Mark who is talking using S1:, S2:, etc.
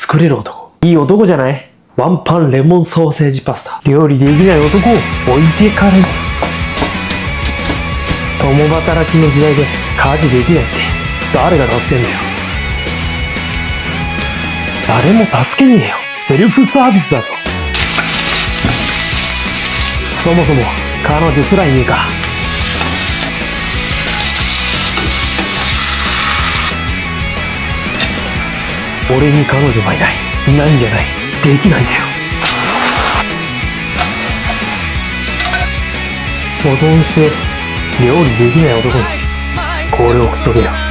S1: 作れる男。いい男じゃない？ワンパンレモンソーセージパスタ。料理できない男を置いてかれる。共働きの時代で家事できないって誰が助けんだよ。誰も助けねえよ。セルフサービスだぞ。そもそも彼女すらいねえか。俺に彼女はいない。いないんじゃない。できないんだよ。保存して料理できない男にこれを送っとけよ。